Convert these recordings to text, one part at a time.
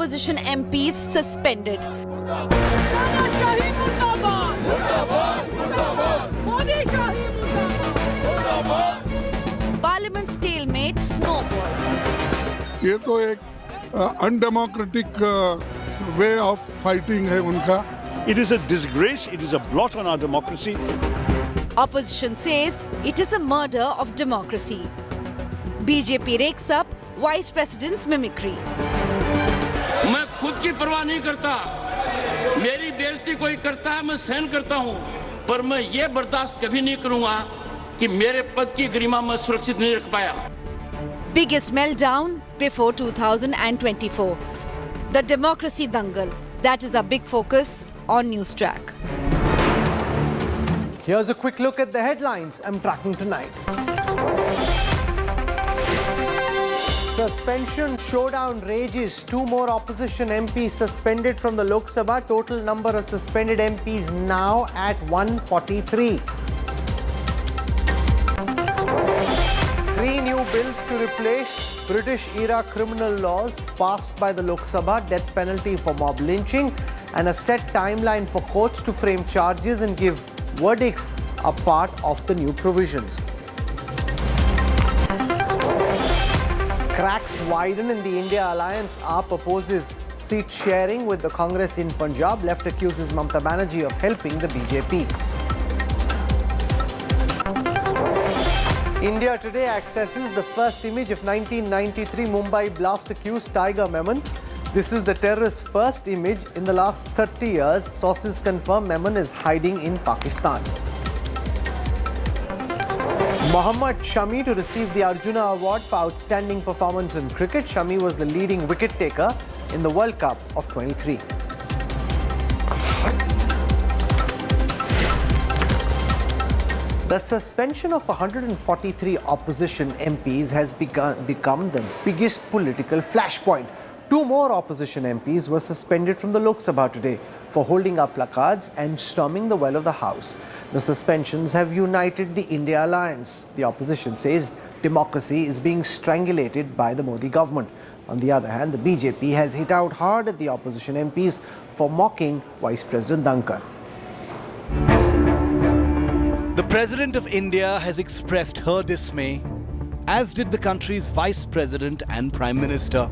opposition MPs suspended. Parliament stalemate snowballs. ये तो एक undemocratic way of fighting है उनका. It is a disgrace. It is a blot on our democracy. Opposition says it is a murder of democracy. BJP rakes up Vice President's mimicry. मैं खुद की परवाह नहीं करता. मेरी बेइज्जती कोई करता है मैं सहन करता हूं, पर मैं ये बर्दाश्त कभी नहीं करूंगा कि मेरे पद की गरिमा मैं सुरक्षित नहीं रख पाया. Biggest meltdown before 2024. The democracy dangle. That is a big focus on Newstrack. Here's a quick look at the headlines I'm tracking tonight. Suspension showdown rages. 2 more opposition MPs suspended from the Lok Sabha. Total number of suspended MPs now at 143. 3 new bills to replace British-era criminal laws passed by the Lok Sabha. Death penalty for mob lynching and a set timeline for courts to frame charges and give verdicts are part of the new provisions. Cracks widen in the India alliance. AAP opposes seat sharing with the Congress in Punjab. Left accuses Mamata Banerjee of helping the BJP. India Today accesses the first image of 1993 Mumbai blast accused Tiger Memon. This is the terrorist's first image in the last 30 years. Sources confirm Memon is hiding in Pakistan. Mohammad Shami to receive the Arjuna Award for outstanding performance in cricket. Shami was the leading wicket taker in the World Cup of 23. The suspension of 143 opposition MPs has become the biggest political flashpoint. 2 more opposition MPs were suspended from the Lok Sabha today for holding up placards and storming the well of the House. The suspensions have united the India alliance. The opposition says democracy is being strangulated by the Modi government. On the other hand, the BJP has hit out hard at the opposition MPs for mocking Vice President Dankar. The President of India has expressed her dismay, as did the country's Vice President and Prime Minister.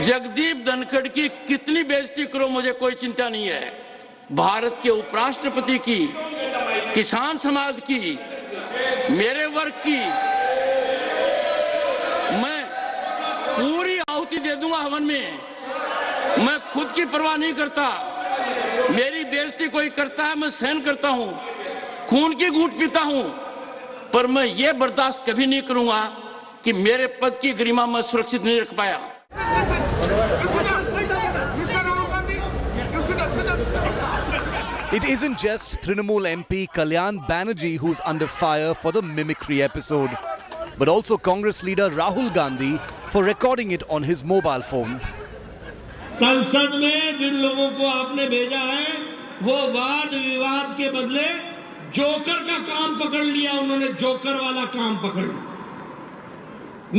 Jagdeep Dhankhar की कितनी बेइज्जती करो मुझे कोई चिंता नहीं है. भारत के उपराष्ट्रपति की, किसान समाज की, मेरे वर्ग की मैं पूरी आहुति दे दूंगा हवन में. मैं खुद की परवाह नहीं करता. मेरी बेइज्जती कोई करता है मैं सहन करता हूं, खून की घूंट पीता हूं, पर मैं ये बर्दाश्त कभी नहीं करूंगा कि मेरे पद की गरिमा मैं सुरक्षित नहीं रख पाया. It isn't just Trinamool MP Kalyan Banerjee who's under fire for the mimicry episode, but also Congress leader Rahul Gandhi for recording it on his mobile phone. संसद में जिन लोगों को आपने भेजा है वो वाद विवाद के बदले जोकर का काम पकड़ लिया. उन्होंने जोकर वाला काम पकड़ लिया,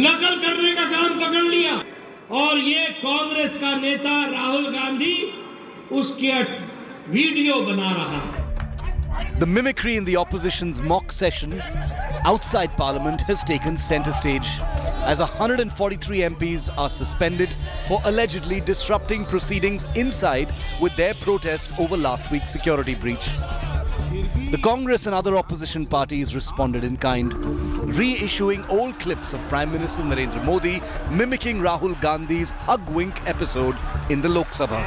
नकल करने का काम पकड़ लिया, और ये कांग्रेस का नेता राहुल गांधी उसके वीडियो बना रहा है. The mimicry in the opposition's mock session outside Parliament has taken centre stage, as 143 MPs are suspended for allegedly disrupting proceedings inside with their protests over last week's security breach. The Congress and other opposition parties responded in kind, reissuing old clips of Prime Minister Narendra Modi mimicking Rahul Gandhi's hug-wink episode in the Lok Sabha.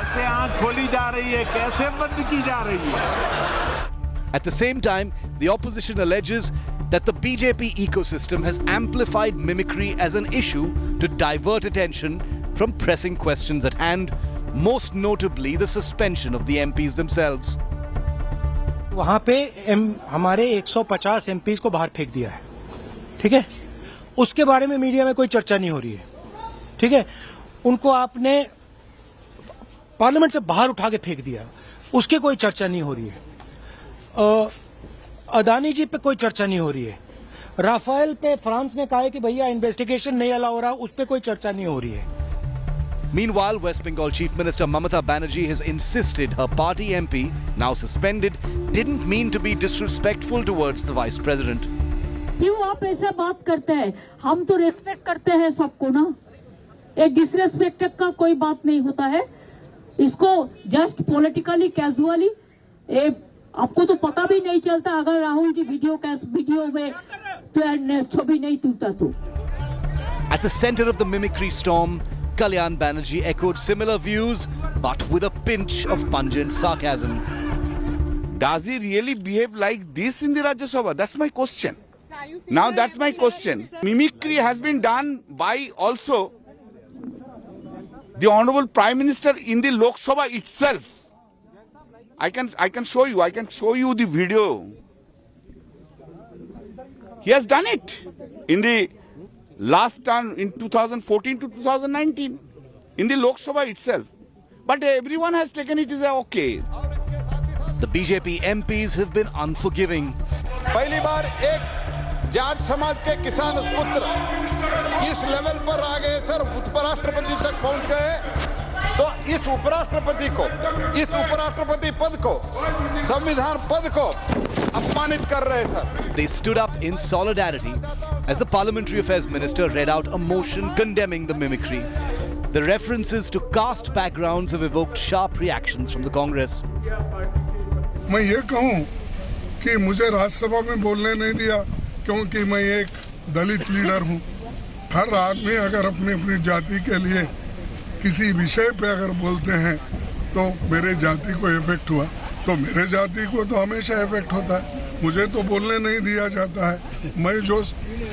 At the same time, the opposition alleges that the BJP ecosystem has amplified mimicry as an issue to divert attention from pressing questions at hand, most notably the suspension of the MPs themselves. वहाँ पे हमारे 150 MPs को बाहर फेंक दिया है, ठीक है. उसके बारे में मीडिया में कोई चर्चा नहीं हो रही है, ठीक है. उनको आपने पार्लियामेंट से बाहर उठा के फेंक दिया, उसकी कोई चर्चा नहीं हो रही है. अदानी जी पे कोई चर्चा नहीं हो रही है. राफेल पे फ्रांस ने कहा है कि भैया इन्वेस्टिगेशन नहीं अलाउ हो रहा, उस पर कोई चर्चा नहीं हो रही है. Meanwhile, West Bengal Chief Minister Mamata Banerjee has insisted her party MP, now suspended, didn't mean to be disrespectful towards the Vice President. क्यों आप ऐसा बात करते हैं? हम तो रेस्पेक्ट करते हैं सबको ना। एक डिसरेस्पेक्ट का कोई बात नहीं होता है। इसको जस्ट पॉलिटिकली कैजुअली आपको तो पता भी नहीं चलता अगर राहुल जी वीडियो में तो छवि नहीं तुलता तो। At the center of the mimicry storm, Kalyan Banerjee echoed similar views, but with a pinch of pungent sarcasm. Does he really behave like this in the Rajya Sabha? That's my question. Now that's my question. Mimicry has been done by also the Honorable Prime Minister in the Lok Sabha itself. I can show you the video. He has done it in the last term in 2014 to 2019 in the Lok Sabha itself. But everyone has taken it as okay. The BJP MPs have been unforgiving. पहली बार एक जाट समाज के किसान पुत्र इस level पर आ गए sir, उपराष्ट्रपति तक पहुंच गए, तो इस उपराष्ट्रपति पद को, संविधान पद को अपमानित कर रहे sir. They stood up in solidarity as the Parliamentary Affairs Minister read out a motion condemning the mimicry. The references to caste backgrounds have evoked sharp reactions from the Congress. मैं ये कहूँ कि मुझे राज्यसभा में बोलने नहीं दिया क्योंकि मैं एक दलित लीडर हूँ। हर आदमी अगर अपनी अपनी जाति के लिए किसी विषय पे अगर बोलते हैं तो मेरे जाति को इफेक्ट हुआ, तो मेरे जाति को तो हमेशा इफेक्ट होता है। मुझे तो बोलने नहीं दिया जाता है। मैं जो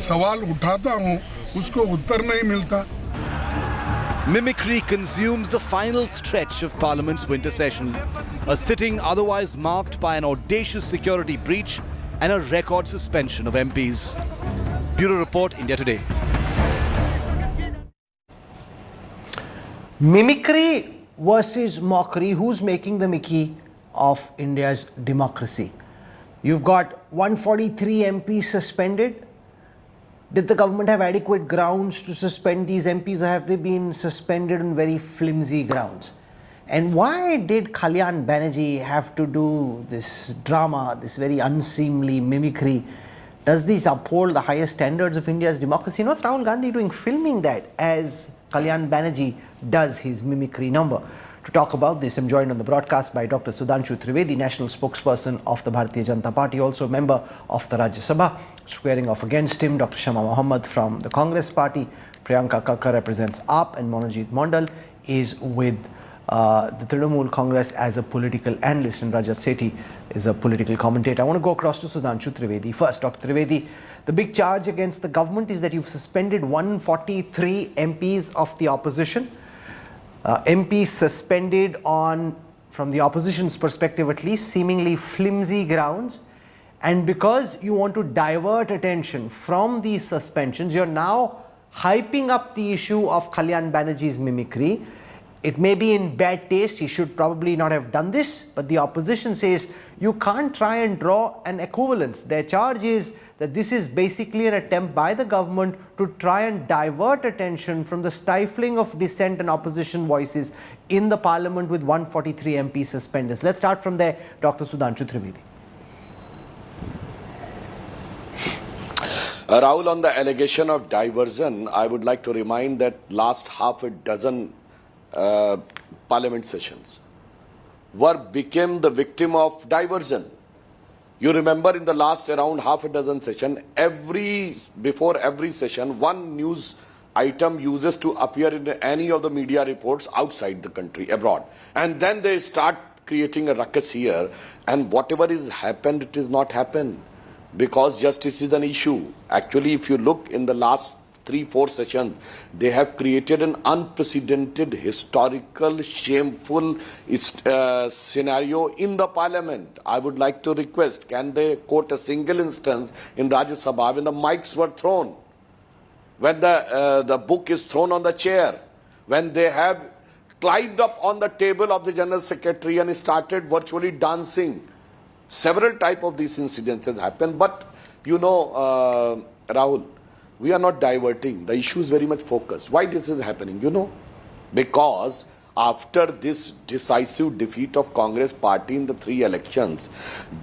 सवाल उठाता हूँ उसको उत्तर नहीं मिलता। Mimicry consumes the final stretch of Parliament's winter session, a sitting otherwise marked by an audacious security breach and a record suspension of MPs. Bureau Report, India Today. Mimicry versus mockery. Who's making the mickey of India's democracy? You've got 143 MPs suspended. Did the government have adequate grounds to suspend these MPs, or have they been suspended on very flimsy grounds? And why did Kalyan Banerjee have to do this drama, this very unseemly mimicry? Does this uphold the highest standards of India's democracy? What's Rahul Gandhi doing filming that as Kalyan Banerjee does his mimicry number? To talk about this, I'm joined on the broadcast by Dr. Sudhanshu Trivedi, national spokesperson of the Bharatiya Janata Party, also a member of the Rajya Sabha. Squaring off against him, Dr. Shama Mohammed from the Congress Party, Priyanka Kakkar represents AAP, and Monojit Mondal is with the Trinamool Congress as a political analyst, and Rajat Sethi is a political commentator. I want to go across to Sudhanshu Trivedi first. Dr. Trivedi, the big charge against the government is that you've suspended 143 MPs of the opposition. MPs suspended on, from the opposition's perspective at least, seemingly flimsy grounds. And because you want to divert attention from these suspensions, you're now hyping up the issue of Kalyan Banerjee's mimicry. It may be in bad taste, he should probably not have done this, but the opposition says you can't try and draw an equivalence. Their charge is that this is basically an attempt by the government to try and divert attention from the stifling of dissent and opposition voices in the parliament with 143 MP suspended. Let's start from there, Dr. Sudhanshu Trivedi. Rahul, on the allegation of diversion, I would like to remind that last half a dozen parliament sessions became the victim of diversion. You remember in the last around half a dozen session, before every session, one news item uses to appear in any of the media reports outside the country, abroad. And then they start creating a ruckus here, and whatever is happened, it is not happened. Because justice is an issue. Actually, if you look in the last 3-4 sessions, they have created an unprecedented, historical, shameful scenario in the parliament. I would like to request, can they quote a single instance in Rajya Sabha when the mics were thrown, when the book is thrown on the chair, when they have climbed up on the table of the General Secretary and started virtually dancing. Several type of these incidents have happened, but you know, Rahul, we are not diverting. The issue is very much focused. Why this is happening? You know, because after this decisive defeat of Congress party in the 3 elections,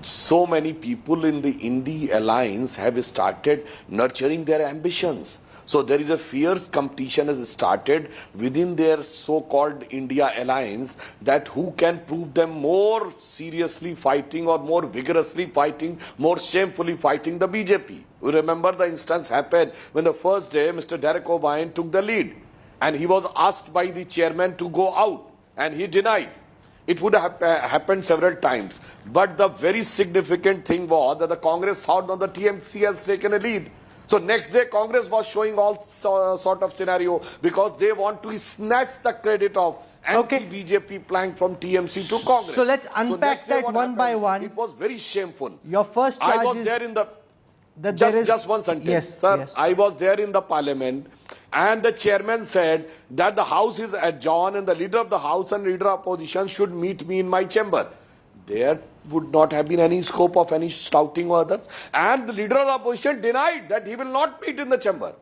so many people in the Indie alliance have started nurturing their ambitions. So there is a fierce competition has started within their so-called India alliance that who can prove them more seriously fighting or more vigorously fighting, more shamefully fighting the BJP. You remember the instance happened when the first day Mr. Derek O'Brien took the lead and he was asked by the chairman to go out and he denied. It would have happened several times. But the very significant thing was that the Congress thought that the TMC has taken a lead. So next day Congress was showing all sort of scenario because they want to snatch the credit of anti-BJP plank from TMC to Congress. So let's unpack that one by one. It was very shameful. Your first charge I was there in the... is Just one sentence. Yes, Sir, yes. I was there in the parliament and the chairman said that the house is adjourned and the leader of the house and leader of opposition should meet me in my chamber. There would not have been any scope of any shouting or others. And the leader of the opposition denied that he will not meet in the chamber.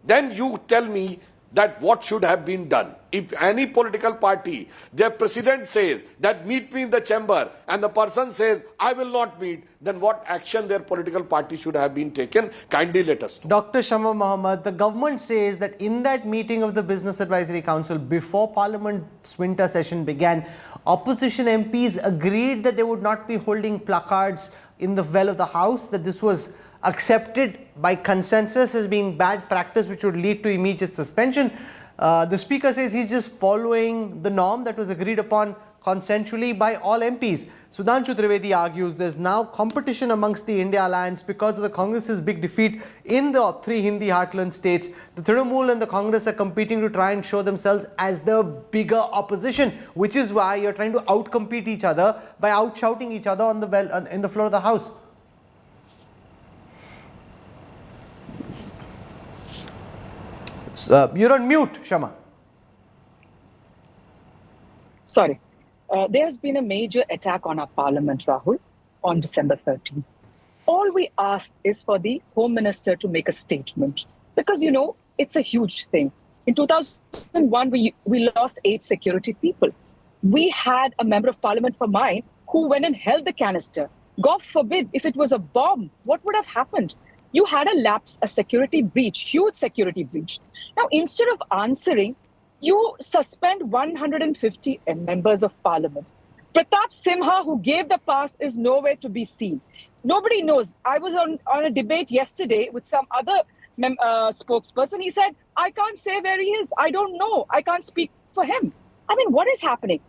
Then you tell me that what should have been done. If any political party, their president says that meet me in the chamber and the person says I will not meet, then what action their political party should have been taken? Kindly let us know. Dr. Shama Mohammed, the government says that in that meeting of the Business Advisory Council before Parliament's winter session began, opposition MPs agreed that they would not be holding placards in the well of the House, that this was accepted by consensus as being bad practice which would lead to immediate suspension. The Speaker says he's just following the norm that was agreed upon consensually by all MPs. Sudhanshu Trivedi argues there's now competition amongst the India alliance because of the Congress's big defeat in the 3 Hindi heartland states. The Trinamool and the Congress are competing to try and show themselves as the bigger opposition, which is why you're trying to outcompete each other by outshouting each other on the in the floor of the House. You're on mute, Shama. Sorry. There has been a major attack on our parliament, Rahul, on December 13th. All we asked is for the Home Minister to make a statement because, you know, it's a huge thing. In 2001, we lost 8 security people. We had a member of parliament for mine who went and held the canister. God forbid, if it was a bomb, what would have happened? You had a lapse, a security breach, huge security breach. Now, instead of answering, you suspend 150 members of parliament. Pratap Simha, who gave the pass, is nowhere to be seen. Nobody knows. I was on a debate yesterday with some other spokesperson. He said, I can't say where he is. I don't know. I can't speak for him. I mean, what is happening?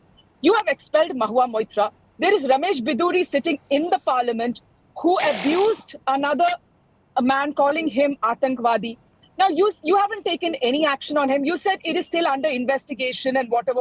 You have expelled Mahua Moitra. There is Ramesh Biduri sitting in the parliament who abused a man calling him Atankvadi. Now, you haven't taken any action on him. You said it is still under investigation and whatever.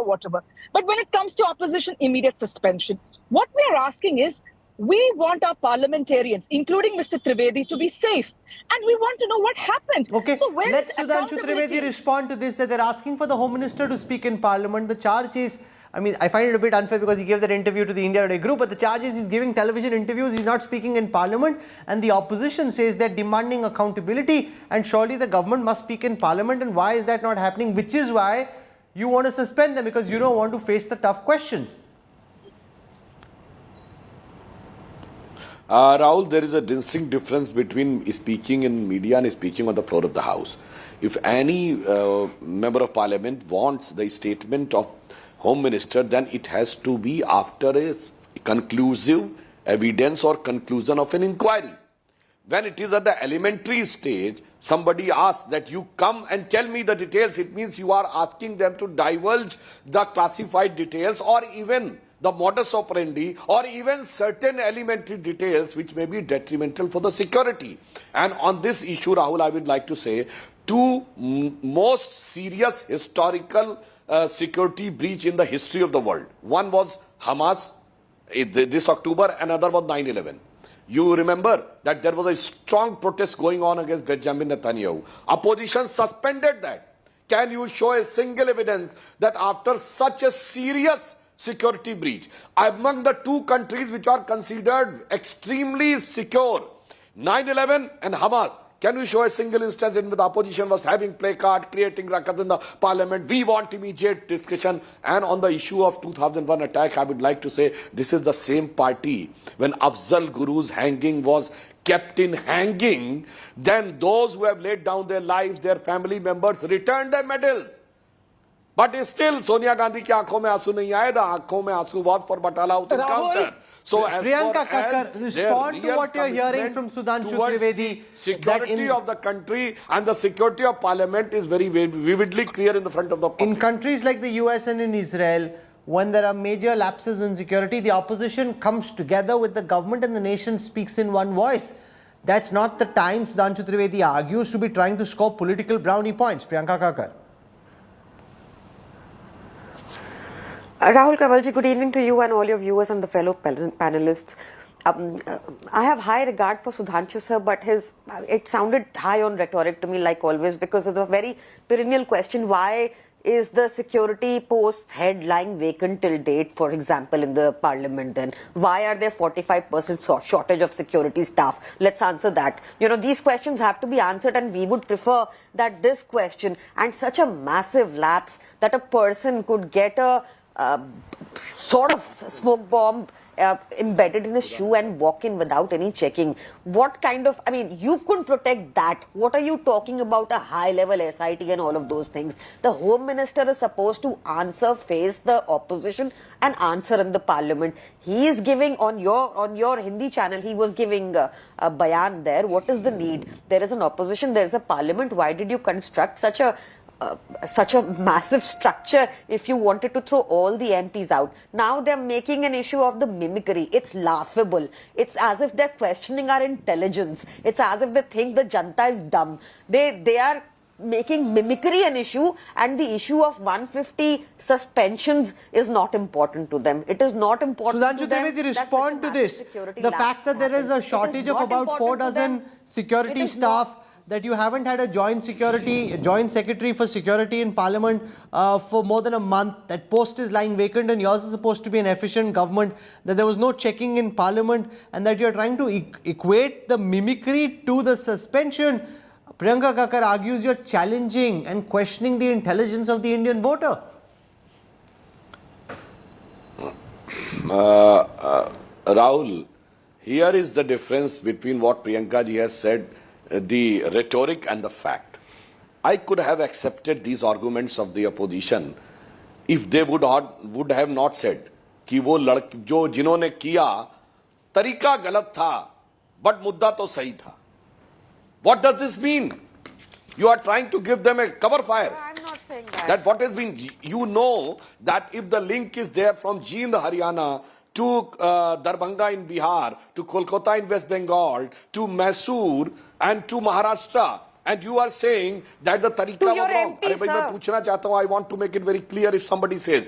But when it comes to opposition, immediate suspension. What we are asking is, we want our parliamentarians, including Mr. Trivedi, to be safe. And we want to know what happened. Okay, so where let is Sudhanshu Trivedi respond to this, that they're asking for the Home Minister to speak in Parliament. The charge is, I mean, I find it a bit unfair because he gave that interview to the India Today group, but the charge is he's giving television interviews, he's not speaking in Parliament, and the opposition says they're demanding accountability, and surely the government must speak in Parliament, and why is that not happening? Which is why you want to suspend them, because you don't want to face the tough questions. Rahul, there is a distinct difference between speaking in media and speaking on the floor of the House. If any member of Parliament wants the statement of Home Minister, then it has to be after a conclusive evidence or conclusion of an inquiry. When it is at the elementary stage, somebody asks that you come and tell me the details, it means you are asking them to divulge the classified details or even the modus operandi or even certain elementary details which may be detrimental for the security. And on this issue, Rahul, I would like to say 2 most serious historical security breach in the history of the world. One was Hamas this October, another was 9/11. You remember that there was a strong protest going on against Benjamin Netanyahu. Opposition suspended that. Can you show a single evidence that after such a serious security breach among the 2 countries which are considered extremely secure, 9/11 and Hamas, Can you show a single instance in which the opposition was having placard, creating racket in the parliament? We want immediate discussion. And on the issue of 2001 attack, I would like to say this is the same party when Afzal Guru's hanging was kept in hanging, then those who have laid down their lives, their family members, returned their medals. But still, Sonia Gandhi ki aankhon mein aansu nahi aaye, the aankhon mein aansu was for Batala House encounter. So as Priyanka far as Kakkar, respond to what you're hearing from Sudhanshu Trivedi. Security of the country and the security of parliament is very vividly clear in the front of the public. In countries like the US and in Israel, when there are major lapses in security, the opposition comes together with the government and the nation speaks in one voice. That's not the time, Sudhanshu Trivedi argues, to be trying to score political brownie points. Priyanka Kakkar. Rahul, Kanwalji, good evening to you and all your viewers and the fellow panelists. I have high regard for Sudhanshu sir, but it sounded high on rhetoric to me like always, because of the very perennial question, why is the security post head lying vacant till date, for example, in the parliament? Then why are there 45% shortage of security staff? Let's answer that. You know, these questions have to be answered, and we would prefer that this question, and such a massive lapse that a person could get a sort of smoke bomb embedded in a shoe and walk in without any checking. What kind of, I mean, you couldn't protect that. What are you talking about, a high level SIT and all of those things? The Home Minister is supposed to face the opposition and answer in the parliament. He is giving on your Hindi channel, he was giving a bayan there. What is the need? There is an opposition, there is a parliament. Why did you construct such a massive structure if you wanted to throw all the MPs out? Now they're making an issue of the mimicry. It's laughable. It's as if they're questioning our intelligence. It's as if they think the Janta is dumb. They are making mimicry an issue, and the issue of 150 suspensions is not important to them. It is not important to them. Sudhanshu Trivedi, respond to this. The fact that there is a shortage of about 4 dozen security staff, that you haven't had a joint secretary for security in parliament for more than a month, that post is lying vacant and yours is supposed to be an efficient government, that there was no checking in parliament, and that you're trying to equate the mimicry to the suspension. Priyanka Kakkar argues you're challenging and questioning the intelligence of the Indian voter. Rahul, here is the difference between what Priyanka ji has said, the rhetoric and the fact. I could have accepted these arguments of the opposition if they would have not said कि वो जो जिन्होंने किया तरीका गलत था but मुद्दा तो सही था. What does this mean? You are trying to give them a cover fire. I'm not saying that. That what has been, you know that if the link is there from Jind, Haryana to Darbhanga in Bihar, to Kolkata in West Bengal, to Mysore and to Maharashtra, and you are saying that the tariqa was wrong. I want to make it very clear if somebody says,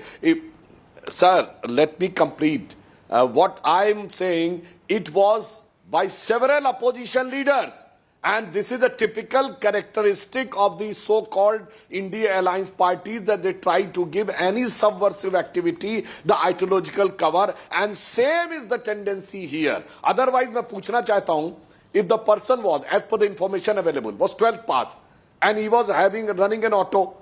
sir, let me complete. What I am saying, it was by several opposition leaders. And this is a typical characteristic of the so-called India Alliance parties, that they try to give any subversive activity the ideological cover, and same is the tendency here. Otherwise, मैं पूछना चाहता हूँ, if the person was, as per the information available, was 12th pass and he was running an auto,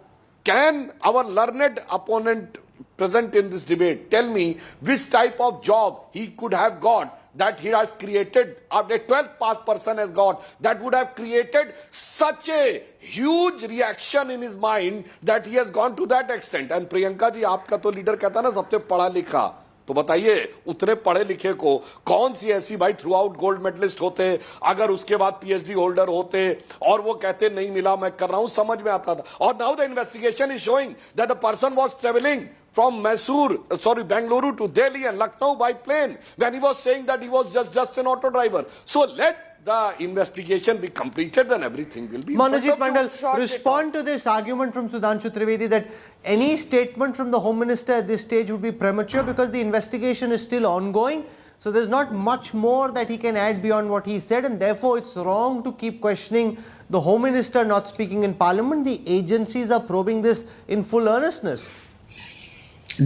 can our learned opponent present in this debate tell me which type of job he could have got that he has created, a 12th pass person has got, that would have created such a huge reaction in his mind that he has gone to that extent? And Priyanka ji, आपका तो leader कहता ना सबसे पढ़ा लिखा, तो बताइए उतने पढ़े लिखे को कौन सी ऐसी भाई थ्रू आउट गोल्ड मेडलिस्ट होते, अगर उसके बाद PhD होल्डर होते और वो कहते नहीं मिला मैं कर रहा हूं, समझ में आता था. और now the investigation is showing that the person was traveling from Bengaluru to Delhi and Lucknow by plane, when he was saying that he was just an auto driver. So let the investigation be completed, then everything will be. Manojit Mandal, respond to this argument from Sudhanshu Trivedi that any statement from the Home Minister at this stage would be premature because the investigation is still ongoing. So there's not much more that he can add beyond what he said, and therefore it's wrong to keep questioning the Home Minister not speaking in Parliament. The agencies are probing this in full earnestness.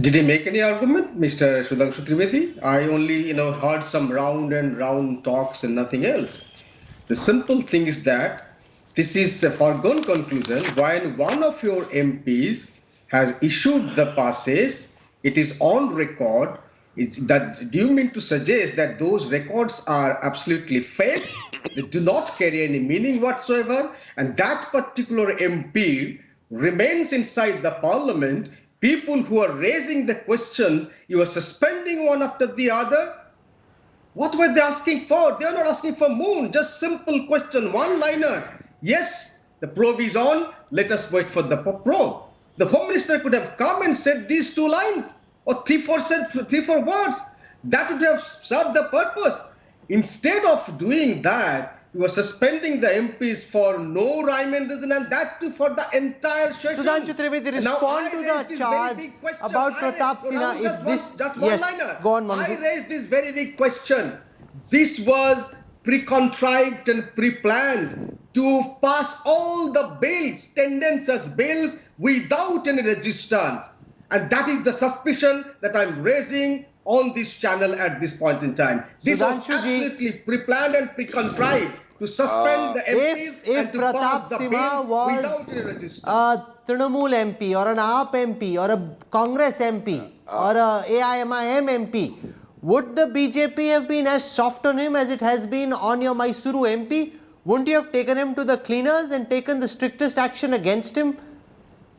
Did he make any argument, Mr. Sudhanshu Trivedi? I only, heard some round and round talks and nothing else. The simple thing is that this is a foregone conclusion. When one of your MPs has issued the passes, it is on record. Do you mean to suggest that those records are absolutely fake? They do not carry any meaning whatsoever, and that particular MP remains inside the parliament. People who are raising the questions, you are suspending one after the other. What were they asking for? They are not asking for moon, just simple question, one-liner. Yes, the probe is on, let us wait for the probe. The Home Minister could have come and said these 2 lines or 3-4 words. That would have served the purpose. Instead of doing that, you are suspending the MPs for no rhyme and reason, and that too for the entire session. Sudhanshu Trivedi, respond to the charge about Pratap Sinha. If this, yes, go on, Manoj. I raised this very big question. This was pre-contrived and pre-planned to pass all the bills, tendencies bills, without any resistance. And that is the suspicion that I'm raising on this channel at this point in time. This was absolutely pre-planned and pre-contrived to suspend the MPs and to pass the bill without any resistance. A Trinamool MP or an AAP MP or a Congress MP or a AIMIM MP, would the BJP have been as soft on him as it has been on your Mysuru MP? Wouldn't you have taken him to the cleaners and taken the strictest action against him?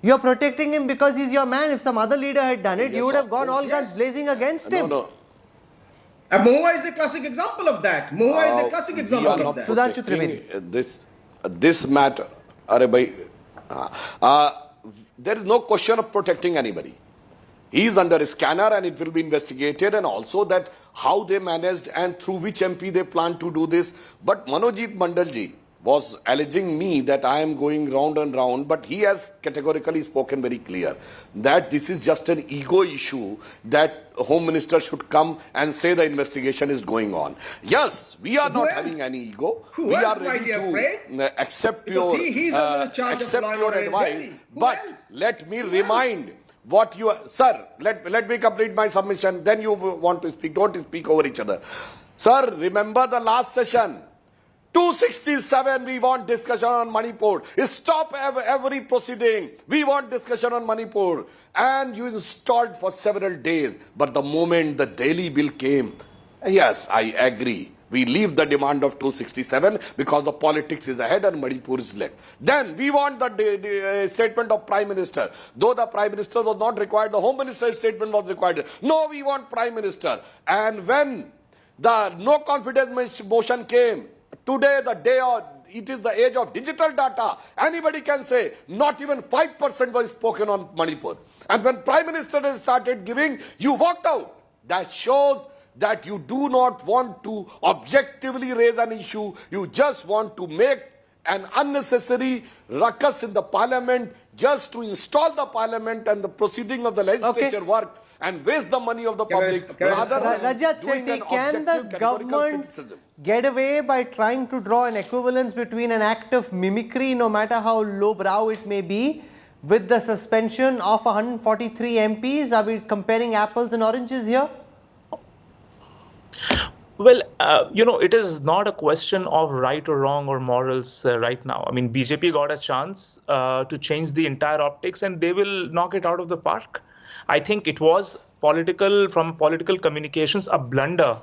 You're protecting him because he's your man. If some other leader had done it, you would have gone all guns blazing against him. No. Mohua is a classic example of that. Mohua is a classic example of that. Sudhanshu Trivedi. This matter, there is no question of protecting anybody. He is under a scanner and it will be investigated, and also that how they managed and through which MP they plan to do this. But Manojit Mandalji was alleging me that I am going round and round, but he has categorically spoken very clear that this is just an ego issue, that Home Minister should come and say the investigation is going on. Yes, we are not having any ego. We are ready to accept your advice. But let me remind what you are, sir, let me complete my submission, then you want to speak. Don't speak over each other. Sir, remember the last session. 267, we want discussion on Manipur. Stop every proceeding. We want discussion on Manipur. And you installed for several days. But the moment the Delhi bill came, yes, I agree. We leave the demand of 267 because the politics is ahead and Manipur is left. Then we want the statement of Prime Minister. Though the Prime Minister was not required, the Home Minister's statement was required. No, we want Prime Minister. And when the no confidence motion came, today, it is the age of digital data. Anybody can say not even 5% was spoken on Manipur. And when Prime Minister has started giving, you walked out. That shows that you do not want to objectively raise an issue. You just want to make an unnecessary ruckus in the parliament just to install the parliament and the proceeding of the legislature work and waste the money of the public. Rajat Sethi, can the government get away by trying to draw an equivalence between an act of mimicry, no matter how lowbrow it may be, with the suspension of 143 MPs? Are we comparing apples and oranges here? Well, it is not a question of right or wrong or morals right now. I mean, BJP got a chance to change the entire optics and they will knock it out of the park. I think it was from political communications, a blunder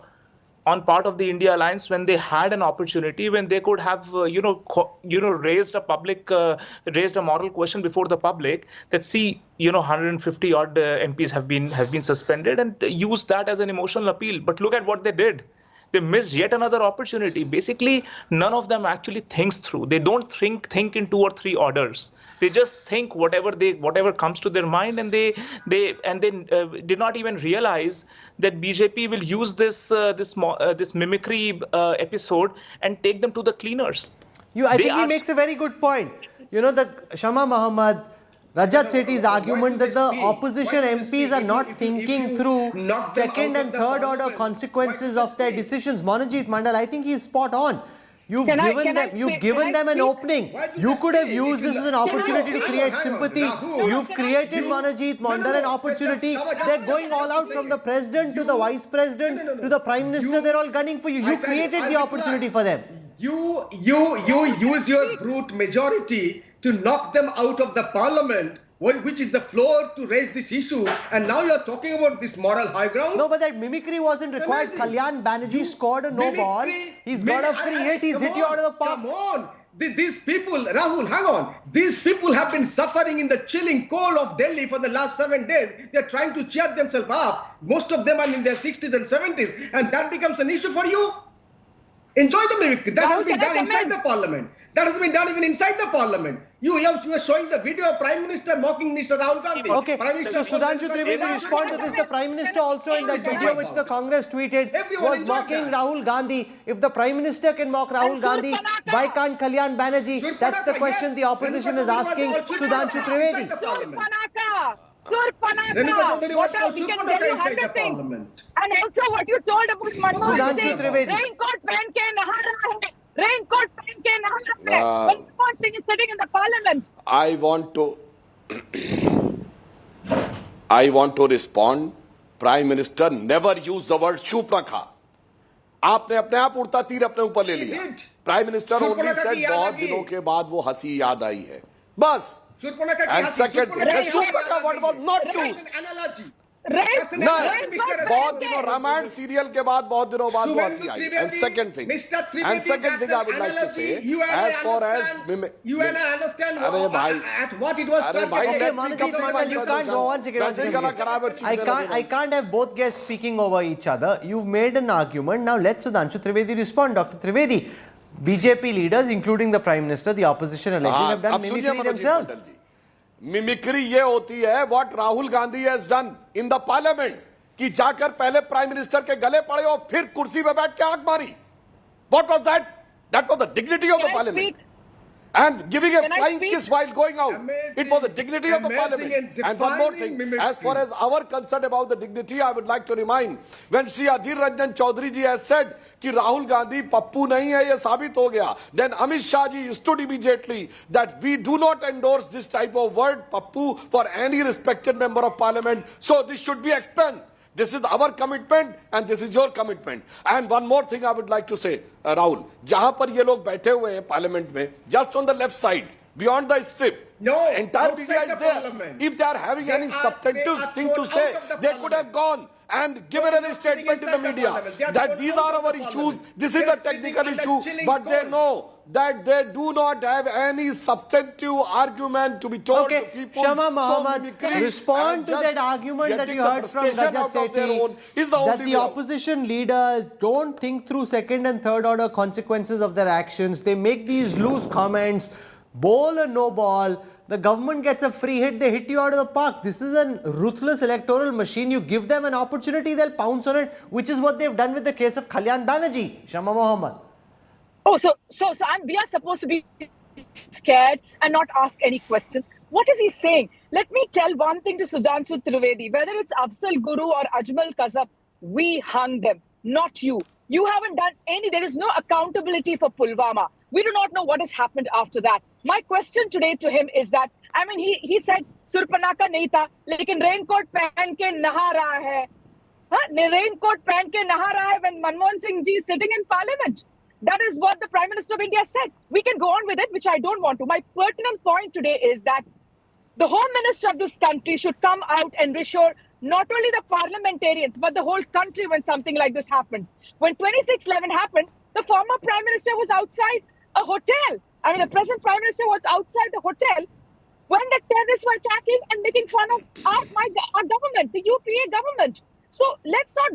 on part of the India Alliance when they had an opportunity, when they could have, raised a moral question before the public that 150 odd MPs have been suspended, and used that as an emotional appeal. But look at what they did. They missed yet another opportunity. Basically, none of them actually thinks through. They don't think in 2 or 3 orders. They just think whatever comes to their mind, and they did not even realize that BJP will use this mimicry episode and take them to the cleaners. I think he makes a very good point. The Shama Muhammad, Rajat Sethi's argument that the opposition MPs are not thinking through second and third order consequences of their decisions. Manojit Mandal, I think he's spot on. You've given them an opening. You could have used this as an opportunity to create sympathy. You've created Manojit Mandal an opportunity. They're going all out from the president to the vice president to the prime minister. They're all gunning for you. You created the opportunity for them. You use your brute majority to knock them out of the parliament, which is the floor to raise this issue, and now you're talking about this moral high ground? No, but that mimicry wasn't required. Kalyan Banerjee scored a no ball. He's got a free hit. He's hit you out of the park. Come on. These people, Rahul, hang on. These people have been suffering in the chilling cold of Delhi for the last 7 days. They're trying to cheer themselves up. Most of them are in their 60s and 70s. And that becomes an issue for you? Enjoy the mimicry. That has been done inside the parliament. That has been done even inside the parliament. You are showing the video of Prime Minister mocking Mr. Rahul Gandhi. Okay, so Sudhanshu Trivedi respond to this. The Prime Minister also in that video which the Congress tweeted was mocking Rahul Gandhi. If the Prime Minister can mock Rahul Gandhi, why can't Kalyan Banerjee? That's the question the opposition is asking Sudhanshu Trivedi. Surpanaka! What else? We can tell you 100 things. And also what you told about Manmohan Singh. Raincoat pehen ke naha raha hai. Raincoat pehen ke naha raha hai. When Memon Singh is sitting in the parliament. I want to respond. Prime Minister never used the word Shuprakha. आपने अपने आप उड़ता तीर अपने ऊपर ले लिया. Prime Minister only said बहुत दिनों के बाद वो हंसी याद आई है. बस. And second, Shuprakha word was not used. बहुत दिनों रामायण सीरियल के बाद बहुत दिनों बाद वो हंसी आई. And second thing I would like to say, as far as you and I understand at what it was started. Okay, you can't go on second. I can't have both guests speaking over each other. You've made an argument. Now let Sudhanshu Trivedi respond. Dr. Trivedi, BJP leaders, including the Prime Minister, the opposition alleging, have done mimicry themselves. Mimicry ये होती है what Rahul Gandhi has done in the parliament कि जाकर पहले prime minister के गले पड़े और फिर कुर्सी पे बैठ के आंख मारी. What was that? That was the dignity of the parliament. And giving a flying kiss while going out. It was the dignity of the parliament. And one more thing, as far as our concern about the dignity, I would like to remind, when Shri Adhir Ranjan Chaudhary ji has said कि राहुल गांधी पप्पू नहीं है ये साबित हो गया, then Amit Shah ji stood immediately that we do not endorse this type of word Pappu for any respected member of parliament. So this should be expunged. This is our commitment and this is your commitment. And one more thing I would like to say, Rahul, जहां पर ये लोग बैठे हुए हैं parliament में, just on the left side, beyond the strip, entire media is there. If they are having any substantive thing to say, they could have gone and given any statement in the media that these are our issues, this is the technical issue, but they know that they do not have any substantive argument to be told to people. Shama Mohammed, respond to that argument that you heard from Rajat Sethi, that the opposition leaders don't think through second and third order consequences of their actions. They make these loose comments, bowl or no ball. The government gets a free hit, they hit you out of the park. This is a ruthless electoral machine. You give them an opportunity, they'll pounce on it, which is what they've done with the case of Kalyan Banerjee. Shama Mohammed. Oh, so we are supposed to be scared and not ask any questions. What is he saying? Let me tell one thing to Sudhanshu Trivedi. Whether it's Afzal Guru or Ajmal Kasab, we hung them, not you. You haven't done any. There is no accountability for Pulwama. We do not know what has happened after that. My question today to him is that, I mean, he said, Surpanaka nahi tha, lekin raincoat pehen ke naha raha hai. Raincoat pehen ke naha raha hai when Manmohan Singh ji is sitting in parliament. That is what the Prime Minister of India said. We can go on with it, which I don't want to. My pertinent point today is that the Home Minister of this country should come out and reassure not only the parliamentarians, but the whole country when something like this happened. When 26/11 happened, the former Prime Minister was outside a hotel. I mean, the present Prime Minister was outside the hotel when the terrorists were attacking and making fun of our government, the UPA government. So let's not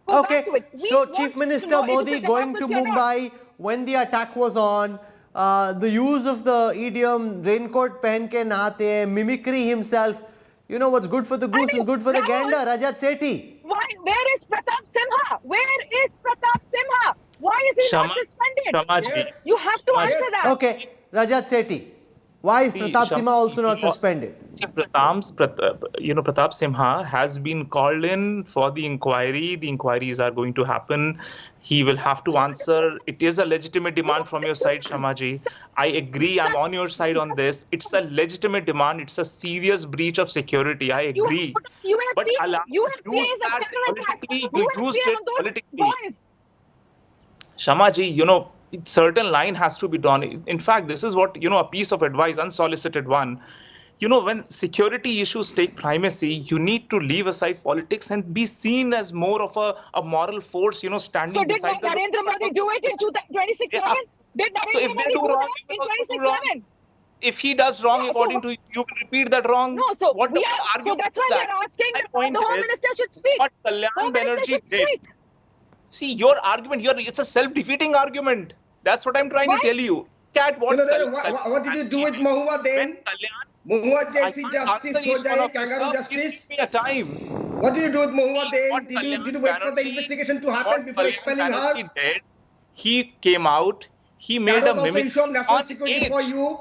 go back to it. So Chief Minister Modi going to Mumbai when the attack was on, the use of the idiom raincoat pehen ke nahate hai, mimicry himself. You know what's good for the goose is good for the gander. Rajat Sethi. Where is Pratap Simha? Where is Pratap Simha? Why is he not suspended? You have to answer that. Okay, Rajat Sethi. Why is Pratap Simha also not suspended? Pratap Simha has been called in for the inquiry. The inquiries are going to happen. He will have to answer. It is a legitimate demand from your side, Shamaji. I agree. I'm on your side on this. It's a legitimate demand. It's a serious breach of security. I agree. But Shamaji, certain line has to be drawn. In fact, this is what, a piece of advice, unsolicited one. When security issues take primacy, you need to leave aside politics and be seen as more of a moral force, standing So did beside the... Narendra Modi do it in 2016-11? Did Narendra Modi do that in 2016-11? If he does wrong, according to you, you will repeat that wrong. No, so what so that's why we are asking the Home Minister should speak. What Kalyan Banerjee did. See, your argument, it's a self-defeating argument. That's what I'm trying to tell you. What did you do with Mahua then? Mahua jaisi justice ho jaye, kangaroo justice. Give me a time. What did you do with Mahua then? Did you wait for the investigation to happen before expelling her? He came out. He made a mimic issue of national security for you.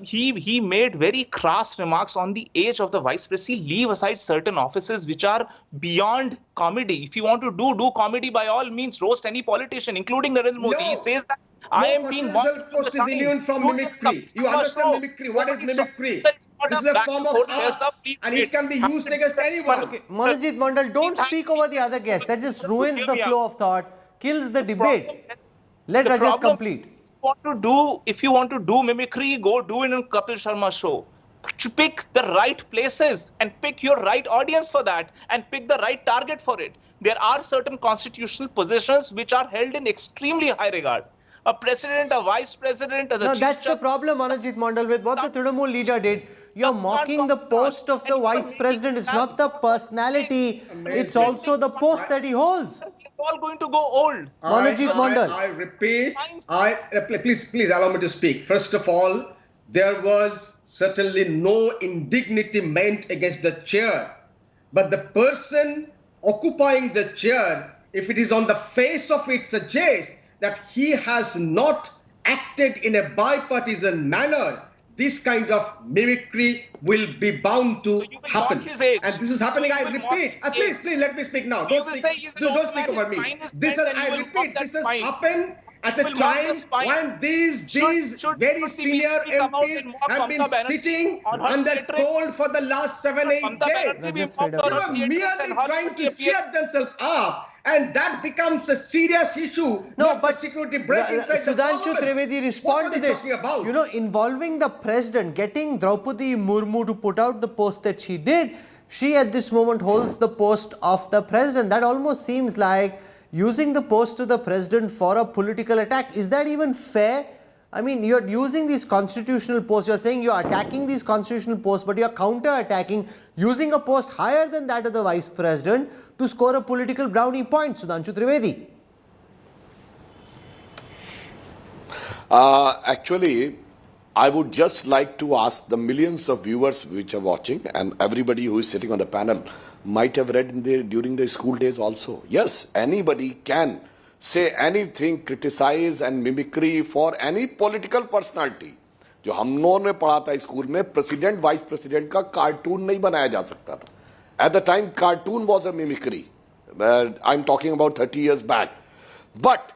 He made very crass remarks on the age of the vice president. Leave aside certain offices which are beyond comedy. If you want to do comedy, by all means, roast any politician, including Narendra Modi. He says that I am being post is immune from mimicry. You understand mimicry? What is mimicry? This is a form of art, and it can be used against anyone. Okay, Manojit Mandal, don't speak over the other guests. That just ruins the flow of thought, kills the debate. Let Rajat complete. If you want to do mimicry, go do it in Kapil Sharma show. Pick the right places and pick your right audience for that and pick the right target for it. There are certain constitutional positions which are held in extremely high regard. A president, a vice president, No, that's the problem, Manojit Mandal, with what the Trinamool leader did. You're mocking the post of the vice president. It's not the personality. It's also the post that he holds. All going to go old. Manojit Mandal. I repeat, please allow me to speak. First of all, there was certainly no indignity meant against the chair. But the person occupying the chair, if it is on the face of it, suggests that he has not acted in a bipartisan manner. This kind of mimicry will be bound to happen. And this is happening, I repeat. Please let me speak now. Don't speak over me. I repeat, this has happened at a time when these very senior MPs have been sitting under cold for the last 7-8 days. They were merely trying to cheer themselves up. And that becomes a serious issue. No, but security break inside the Sudhanshu parliament. Trivedi, respond to this. Involving the president, getting Draupadi Murmu to put out the post that she did, she at this moment holds the post of the president. That almost seems like using the post of the president for a political attack. Is that even fair? I mean, you're using these constitutional posts. You're saying you're attacking these constitutional posts, but you're counter-attacking using a post higher than that of the vice president to score a political brownie point. Sudhanshu Trivedi. Actually, I would just like to ask the millions of viewers which are watching, and everybody who is sitting on the panel might have read during the school days also. Yes, anybody can say anything, criticize and mimicry for any political personality. जो हम लोगों ने पढ़ा था school में, president vice president का cartoon नहीं बनाया जा सकता था. At the time, cartoon was a mimicry. I'm talking about 30 years back. But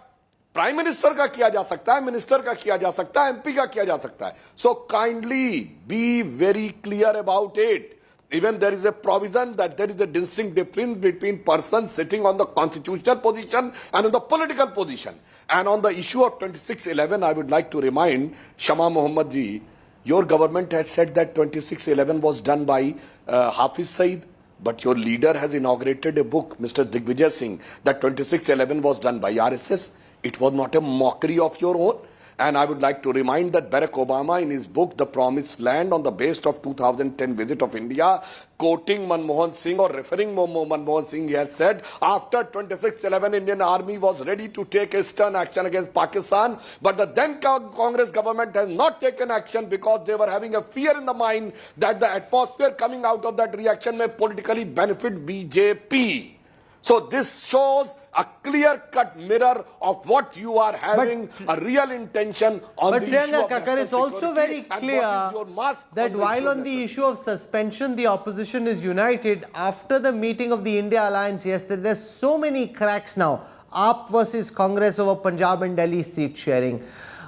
Prime Minister का किया जा सकता है, Minister का किया जा सकता है, MP का किया जा सकता है. So kindly be very clear about it. Even there is a provision that there is a distinct difference between persons sitting on the constitutional position and on the political position. And on the issue of 2611, I would like to remind Shama Mohammad ji, your government had said that 2611 was done by Hafiz Saeed. But your leader has inaugurated a book, Mr. Digvijay Singh, that 2611 was done by RSS. It was not a mockery of your own. And I would like to remind that Barack Obama in his book, The Promised Land, on the basis of 2010 visit of India, quoting Manmohan Singh or referring Manmohan Singh, he has said, after 2611, Indian army was ready to take a stern action against Pakistan. But the then Congress government has not taken action because they were having a fear in the mind that the atmosphere coming out of that reaction may politically benefit BJP. So this shows a clear-cut mirror of what you are having, a real intention on the issue of Kakar, it's also very clear that while on the issue of suspension, the opposition is united. After the meeting of the India Alliance yesterday, there's so many cracks now. AAP versus Congress over Punjab and Delhi seat sharing.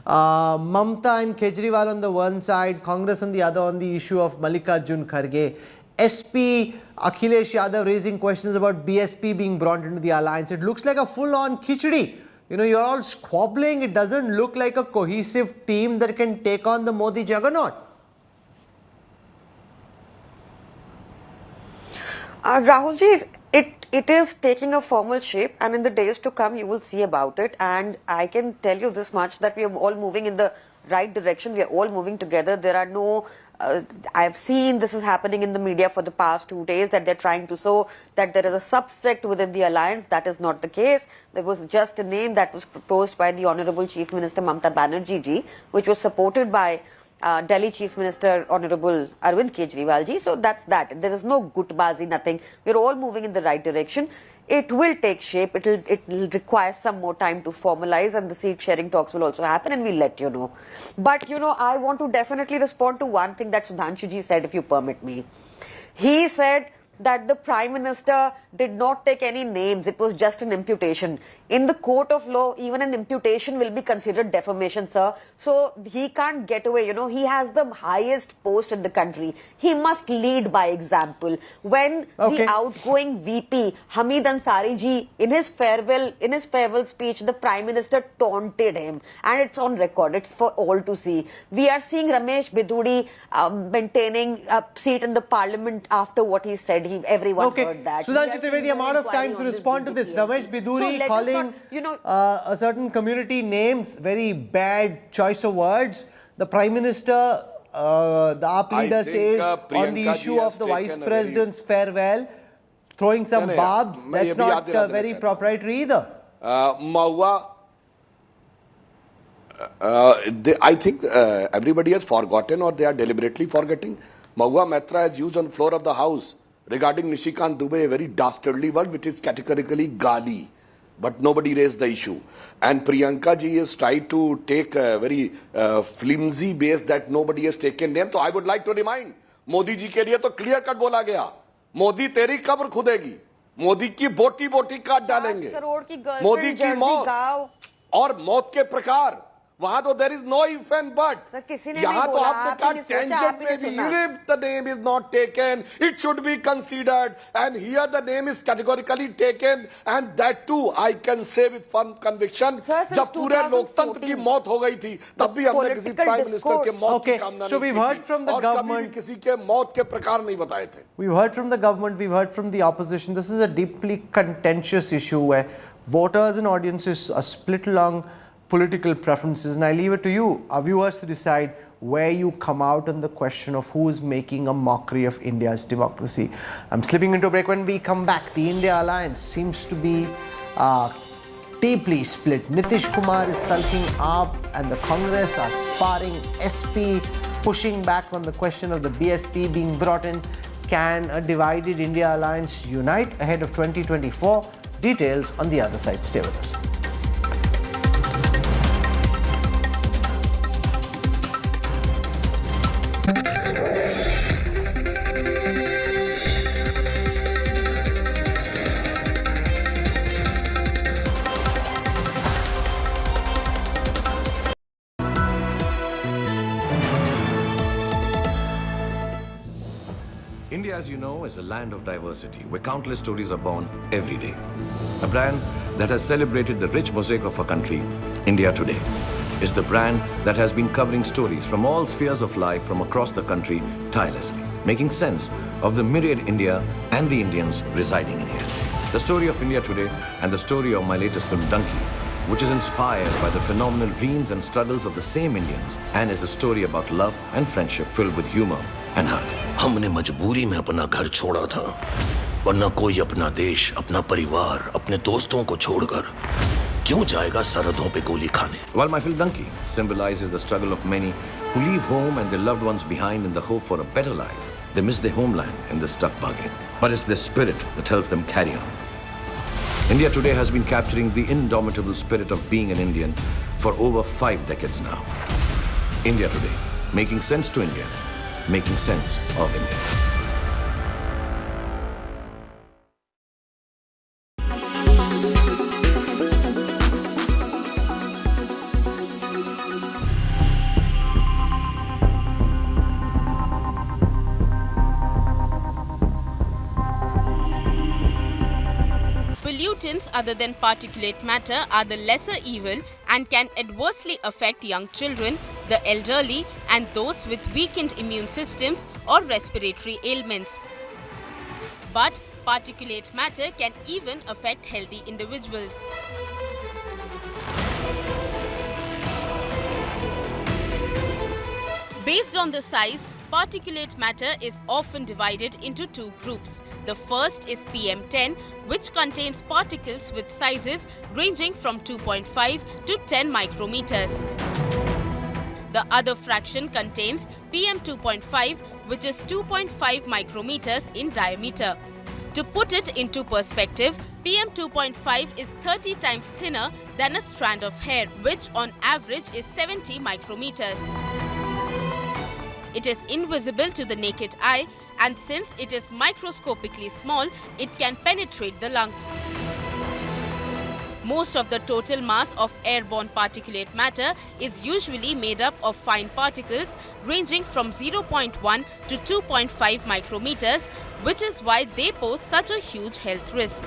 Mamta and Kejriwal on the one side, Congress on the other on the issue of Mallikarjun Kharge. SP Akhilesh Yadav raising questions about BSP being brought into the alliance. It looks like a full-on khichdi you're all squabbling. It doesn't look like a cohesive team that can take on the Modi juggernaut. Rahul ji, it is taking a formal shape, and in the days to come you will see about it. And I can tell you this much, that we are all moving in the right direction. We are all moving together. There are no I've seen this is happening in the media for the past 2 days, that they're trying to show that there is a subsect within the alliance. That is not the case. There was just a name that was proposed by the Honorable Chief Minister Mamata Banerjee ji, which was supported by Delhi Chief Minister Honorable Arvind Kejriwal ji. So that's that. There is no gutbazi, nothing. We're all moving in the right direction. It will take shape. It will require some more time to formalize, and the seat sharing talks will also happen, and we'll let you know. But I want to definitely respond to one thing that Sudhanshu ji said, if you permit me. He said that the Prime Minister did not take any names. It was just an imputation. In the court of law, even an imputation will be considered defamation, sir. So he can't get away. He has the highest post in the country. He must lead by example. When the outgoing VP, Hamid Ansari ji, in his farewell speech, the Prime Minister taunted him. And it's on record. It's for all to see. We are seeing Ramesh Biduri maintaining a seat in the Parliament after what he said. Everyone heard that. Sudhanshu Trivedi, I'm out of time to respond to this. Ramesh Biduri calling a certain community names, very bad choice of words. The Prime Minister, the AAP leader says on the issue of the Vice President's farewell, throwing some barbs. That's not very proprietary either. I think everybody has forgotten, or they are deliberately forgetting. Mahua Mitra has used on the floor of the House regarding Nishikant Dubey a very dastardly word, which is categorically gali. But nobody raised the issue. And Priyanka ji has tried to take a very flimsy base that nobody has taken them. So I would like to remind, Modi ji ke liye to clear cut bola gaya. Modi teri kabr khudegi. Modi ki boti boti kaat dalenge. Modi ki maut और मौत के प्रकार, वहां तो there is no if and but. यहाँ तो आपने कहा tangent में भी, even if the name is not taken, it should be considered, and here the name is categorically taken, and that too I can say with firm conviction. जब पूरे लोकतंत्र की मौत हो गई थी, तब भी हमने किसी प्राइम मिनिस्टर के मौत की कामना नहीं की थी, और कभी भी किसी के मौत के प्रकार नहीं बताए थे. We've heard from the government, we've heard from the opposition. This is a deeply contentious issue where voters and audiences are split along political preferences, and I leave it to you, our viewers, to decide where you come out on the question of who is making a mockery of India's democracy. I'm slipping into a break. When we come back, the India alliance seems to be deeply split. Nitish Kumar is sulking up, and the Congress are sparring SP, pushing back on the question of the BSP being brought in. Can a divided India alliance unite ahead of 2024? Details on the other side. Stay with us. India, as you know, is a land of diversity where countless stories are born every day. A brand that has celebrated the rich mosaic of our country, India Today, is the brand that has been covering stories from all spheres of life from across the country tirelessly, making sense of the myriad India and the Indians residing in here. The story of India Today and the story of my latest film, Donkey, which is inspired by the phenomenal dreams and struggles of the same Indians and is a story about love and friendship filled with humor and heart. हमने मजबूरी में अपना घर छोड़ा था, वरना कोई अपना देश, अपना परिवार, अपने दोस्तों को छोड़कर क्यों जाएगा सरहदों पे गोली खाने? While my film Donkey symbolizes the struggle of many who leave home and their loved ones behind in the hope for a better life, they miss their homeland in this tough bargain. But it's their spirit that helps them carry on. India Today has been capturing the indomitable spirit of being an Indian for over 5 decades now. India Today, making sense to India, making sense of India. Pollutants other than particulate matter are the lesser evil and can adversely affect young children, the elderly, and those with weakened immune systems or respiratory ailments. But particulate matter can even affect healthy individuals. Based on the size, particulate matter is often divided into two groups. The first is PM10, which contains particles with sizes ranging from 2.5 to 10 micrometers. The other fraction contains PM2.5, which is 2.5 micrometers in diameter. To put it into perspective, PM2.5 is 30 times thinner than a strand of hair, which on average is 70 micrometers. It is invisible to the naked eye, and since it is microscopically small, it can penetrate the lungs. Most of the total mass of airborne particulate matter is usually made up of fine particles ranging from 0.1 to 2.5 micrometers, which is why they pose such a huge health risk.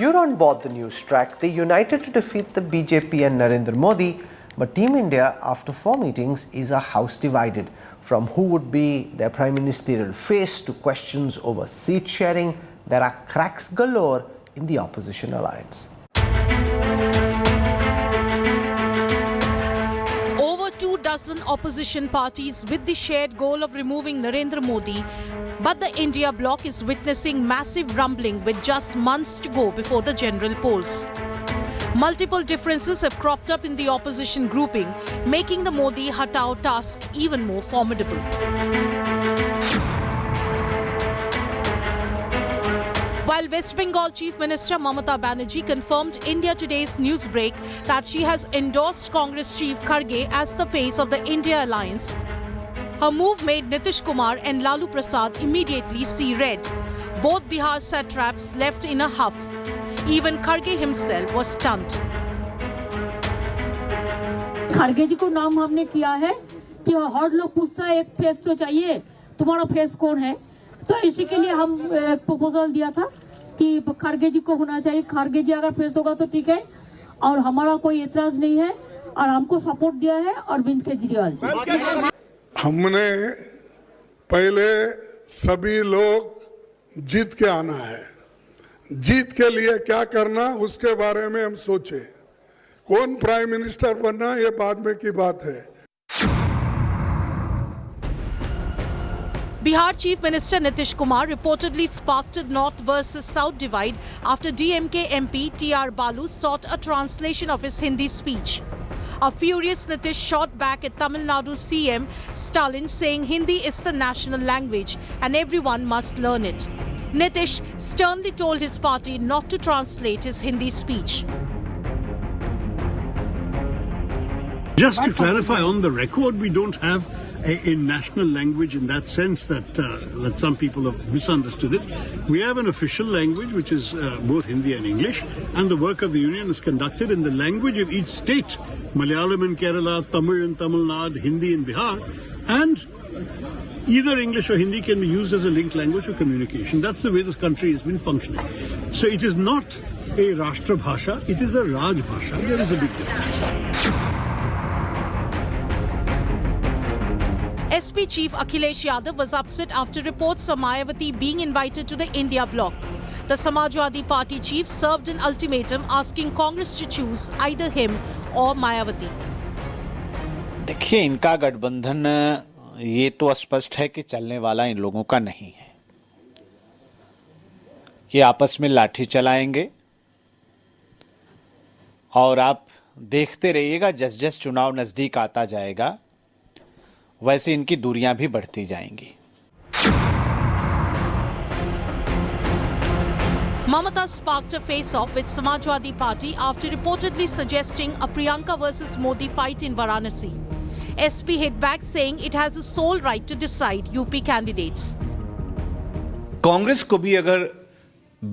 You're on board the Newstrack. They united to defeat the BJP and Narendra Modi, but Team India, after 4 meetings, is a house divided. From who would be their prime ministerial face to questions over seat sharing, there are cracks galore in the opposition alliance. Over 24 opposition parties with the shared goal of removing Narendra Modi. But the India bloc is witnessing massive rumbling with just months to go before the general polls. Multiple differences have cropped up in the opposition grouping, making the Modi Hatao task even more formidable. While West Bengal Chief Minister Mamata Banerjee confirmed India Today's newsbreak that she has endorsed Congress Chief Kharge as the face of the India alliance, her move made Nitish Kumar and Lalu Prasad immediately see red. Both Bihar satraps left in a huff. Even Kharge himself was stunned. खड़गे जी को नाम हमने किया है कि हर लोग पूछता है एक फेस तो चाहिए, तुम्हारा फेस कौन है? तो इसी के लिए हम प्रपोजल दिया था कि खड़गे जी को होना चाहिए. खड़गे जी अगर फेस होगा तो ठीक है, और हमारा कोई एतराज नहीं है, और हमको सपोर्ट दिया है अरविंद केजरीवाल जी. हमने पहले सभी लोग जीत के आना है. जीत के लिए क्या करना उसके बारे में हम सोचे. कौन प्राइम मिनिस्टर बनना ये बाद में की बात है. Bihar Chief Minister Nitish Kumar reportedly sparked a North versus South divide after DMK MP T.R. Balu sought a translation of his Hindi speech. A furious Nitish shot back at Tamil Nadu CM Stalin, saying Hindi is the national language and everyone must learn it. Nitish sternly told his party not to translate his Hindi speech. Just to clarify, on the record, we don't have a national language in that sense that some people have misunderstood it. We have an official language which is both Hindi and English, and the work of the union is conducted in the language of each state. Malayalam in Kerala, Tamil in Tamil Nadu, Hindi in Bihar, and either English or Hindi can be used as a linked language for communication. That's the way this country has been functioning. So it is not a Rashtra Bhasha, it is a Raj Bhasha. There is a big difference. SP Chief Akhilesh Yadav was upset after reports of Mayawati being invited to the India bloc. The Samajwadi Party chief served an ultimatum asking Congress to choose either him or Mayawati. देखिए, इनका गठबंधन ये तो स्पष्ट है कि चलने वाला इन लोगों का नहीं है. ये आपस में लाठी चलाएंगे और आप देखते रहिएगा. जस जस चुनाव नजदीक आता जाएगा वैसे इनकी दूरियां भी बढ़ती जाएंगी. Mamata sparked a face-off with Samajwadi Party after reportedly suggesting a Priyanka versus Modi fight in Varanasi. SP hit back saying it has the sole right to decide UP candidates. Congress को भी अगर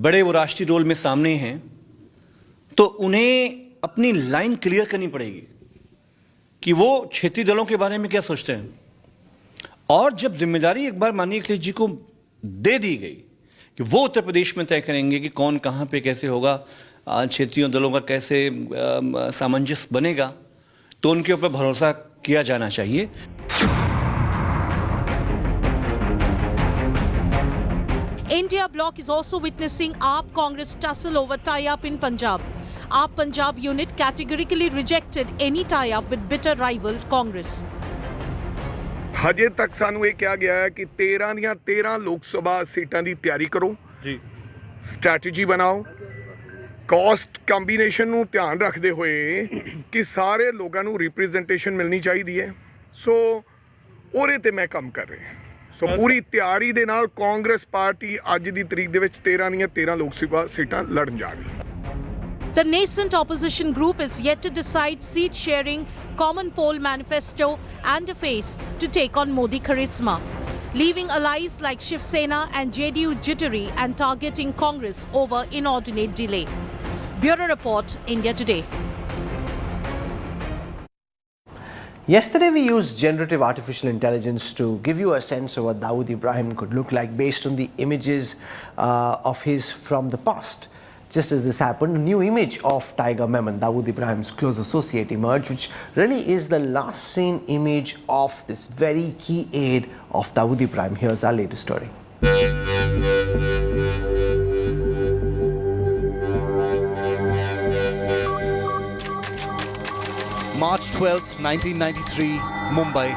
बड़े वो राष्ट्रीय रोल में सामने हैं तो उन्हें अपनी लाइन क्लियर करनी पड़ेगी कि वो क्षेत्रीय दलों के बारे में क्या सोचते हैं। और जब जिम्मेदारी एक बार माननीय अखिलेश जी को दे दी गई कि वो उत्तर प्रदेश में तय करेंगे कि कौन कहां पे कैसे होगा, क्षेत्रीय दलों का कैसे सामंजस्य बनेगा, तो उनके ऊपर भरोसा किया जाना चाहिए। India bloc is also witnessing AAP Congress tussle over tie-up in Punjab. AAP Punjab unit categorically rejected any tie-up with bitter rival Congress. ਹਜੇ ਤੱਕ ਸਾਨੂੰ ਇਹ ਕਿਹਾ ਗਿਆ ਹੈ ਕਿ 13 ਦੀਆਂ 13 ਲੋਕ ਸਭਾ ਸੀਟਾਂ ਦੀ ਤਿਆਰੀ ਕਰੋ ਜੀ, ਸਟ੍ਰੈਟਜੀ ਬਣਾਓ, ਕਾਸਟ ਕੰਬੀਨੇਸ਼ਨ ਨੂੰ ਧਿਆਨ ਰੱਖਦੇ ਹੋਏ ਕਿ ਸਾਰੇ ਲੋਕਾਂ ਨੂੰ ਰਿਪਰੈਜ਼ੈਂਟੇਸ਼ਨ ਮਿਲਣੀ ਚਾਹੀਦੀ ਹੈ। ਸੋ ਉਹਦੇ ਤੇ ਮੈਂ ਕੰਮ ਕਰ ਰਿਹਾ। ਸੋ ਪੂਰੀ ਤਿਆਰੀ ਦੇ ਨਾਲ ਕਾਂਗਰਸ ਪਾਰਟੀ ਅੱਜ ਦੀ ਤਰੀਕ ਦੇ ਵਿੱਚ 13 ਦੀਆਂ 13 ਲੋਕ ਸਭਾ ਸੀਟਾਂ ਲੜਨ ਜਾ ਰਹੀ ਹੈ। The nascent opposition group is yet to decide seat sharing, common poll manifesto and a face to take on Modi charisma, leaving allies like Shiv Sena and JDU jittery and targeting Congress over inordinate delay. Bureau Report, India Today. Yesterday we used generative artificial intelligence to give you a sense of what Dawood Ibrahim could look like based on the images of his from the past. Just as this happened, a new image of Tiger Memon, Dawood Ibrahim's close associate, emerged, which really is the last seen image of this very key aide of Dawood Ibrahim. Here's our latest story. March 12th, 1993, Mumbai.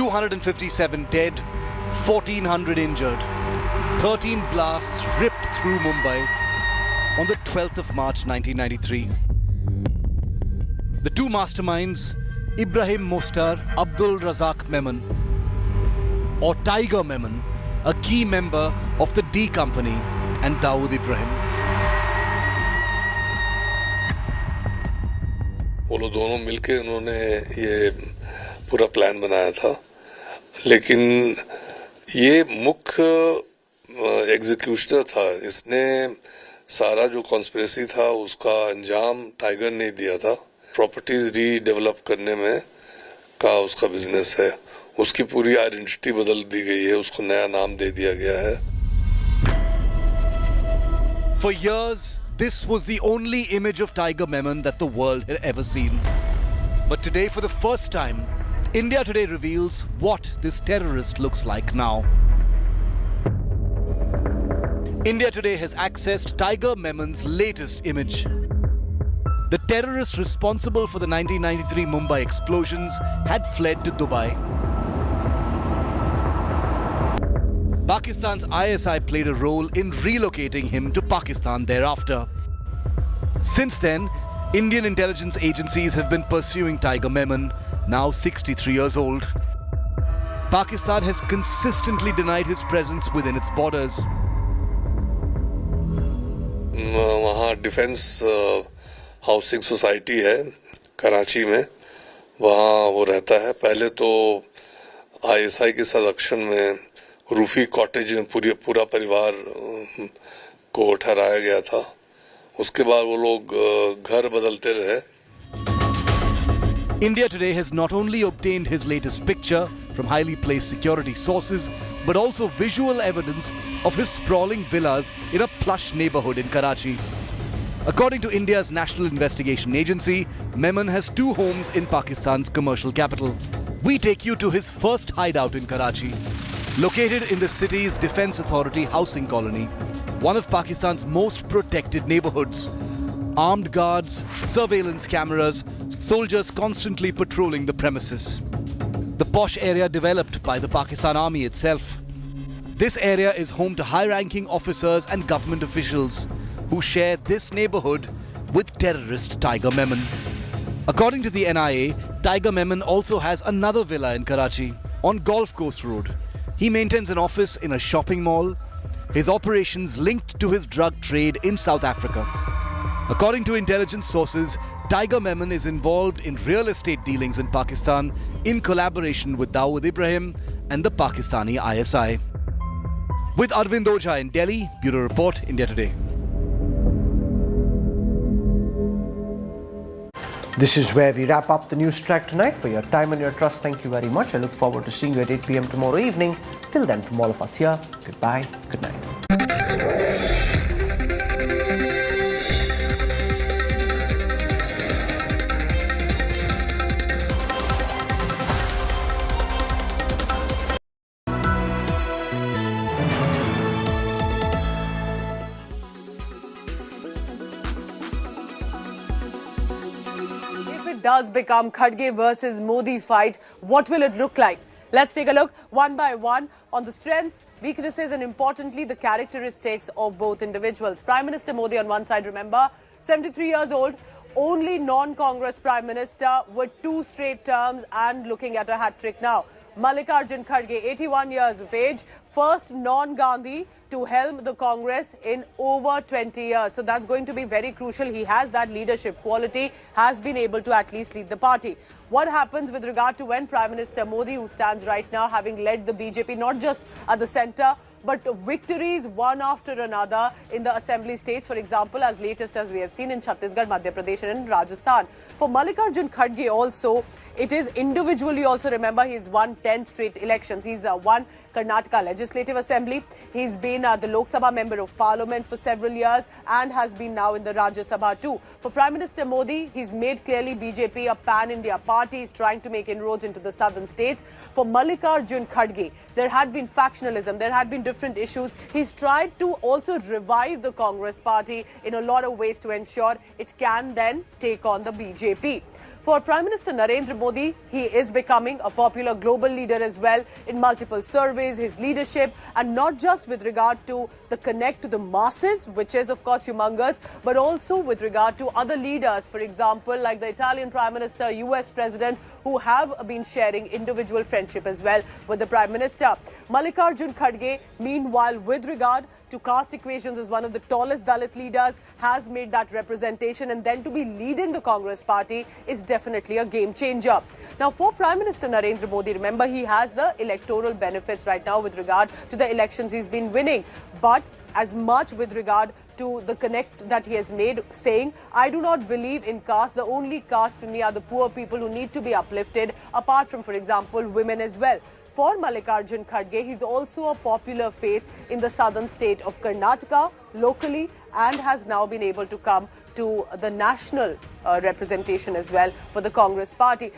257 dead, 1,400 injured. 13 blasts ripped through Mumbai on the 12th of March 1993. The two masterminds, Ibrahim Mostar Abdul Razak Memon, or Tiger Memon, a key member of the D Company, and Dawood Ibrahim. वो लोग दोनों मिलके उन्होंने ये पूरा plan बनाया था, लेकिन ये मुख्य एग्जीक्यूशनर था। इसने सारा जो कॉन्स्पिरेसी था उसका अंजाम टाइगर ने दिया था। प्रॉपर्टीज रीडेवलप करने में का उसका बिजनेस है, उसकी पूरी आइडेंटिटी बदल दी गई है, उसको नया नाम दे दिया गया है। For years, this was the only image of Tiger Memon that the world had ever seen. But today, for the first time, India Today reveals what this terrorist looks like now. India Today has accessed Tiger Memon's latest image. The terrorist responsible for the 1993 Mumbai explosions had fled to Dubai. Pakistan's ISI played a role in relocating him to Pakistan thereafter. Since then, Indian intelligence agencies have been pursuing Tiger Memon, now 63 years old. Pakistan has consistently denied his presence within its borders. वहाँ defence housing society है कराची में, वहाँ वो रहता है। पहले तो ISI के संरक्षण में रूफी कॉटेज में पूरा परिवार को ठहराया गया था। उसके बाद वो लोग घर बदलते रहे। India Today has not only obtained his latest picture from highly placed security sources, but also visual evidence of his sprawling villas in a plush neighborhood in Karachi. According to India's National Investigation Agency, Memon has 2 homes in Pakistan's commercial capital. We take you to his first hideout in Karachi, located in the city's Defence Authority housing colony, one of Pakistan's most protected neighborhoods. Armed guards, surveillance cameras, soldiers constantly patrolling the premises. The posh area developed by the Pakistan Army itself. This area is home to high-ranking officers and government officials who share this neighborhood with terrorist Tiger Memon. According to the NIA, Tiger Memon also has another villa in Karachi on Golf Course Road. He maintains an office in a shopping mall. His operations linked to his drug trade in South Africa. According to intelligence sources, Tiger Memon is involved in real estate dealings in Pakistan in collaboration with Dawood Ibrahim and the Pakistani ISI. With Arvind Ojha in Delhi, Bureau Report, India Today. This is where we wrap up the Newstrack tonight. For your time and your trust, thank you very much. I look forward to seeing you at 8 p.m. tomorrow evening. Till then, from all of us here, goodbye, good night. Does become Kharge versus Modi fight, what will it look like? Let's take a look one by one on the strengths, weaknesses and importantly the characteristics of both individuals. Prime Minister Modi on one side, remember, 73 years old, only non-Congress Prime Minister with 2 straight terms and looking at a hat-trick now. Mallikarjun Kharge, 81 years of age, first non-Gandhi to helm the Congress in over 20 years. So that's going to be very crucial. He has that leadership quality, has been able to at least lead the party. What happens with regard to when Prime Minister Modi, who stands right now having led the BJP not just at the centre, but victories one after another in the assembly states, for example, as latest as we have seen in Chhattisgarh, Madhya Pradesh and in Rajasthan. For Mallikarjun Kharge also, it is individually also, remember, he's won 10 straight elections. He's won Karnataka Legislative Assembly. He's been the Lok Sabha Member of Parliament for several years and has been now in the Rajya Sabha too. For Prime Minister Modi, he's made clearly BJP a pan-India party. He's trying to make inroads into the southern states. For Mallikarjun Kharge, there had been factionalism, there had been different issues. He's tried to also revive the Congress party in a lot of ways to ensure it can then take on the BJP. For Prime Minister Narendra Modi, he is becoming a popular global leader as well in multiple surveys, his leadership, and not just with regard to the connect to the masses, which is of course humongous, but also with regard to other leaders, for example, like the Italian Prime Minister, US President, who have been sharing individual friendship as well with the Prime Minister. Mallikarjun Kharge, meanwhile, with regard to caste equations as one of the tallest Dalit leaders, has made that representation, and then to be leading the Congress party is definitely a game changer. Now, for Prime Minister Narendra Modi, remember, he has the electoral benefits right now with regard to the elections he's been winning, but as much with regard to the connect that he has made, saying, I do not believe in caste. The only caste for me are the poor people who need to be uplifted, apart from, for example, women as well. For Mallikarjun Kharge, he's also a popular face in the southern state of Karnataka locally and has now been able to come to the national representation as well for the Congress party.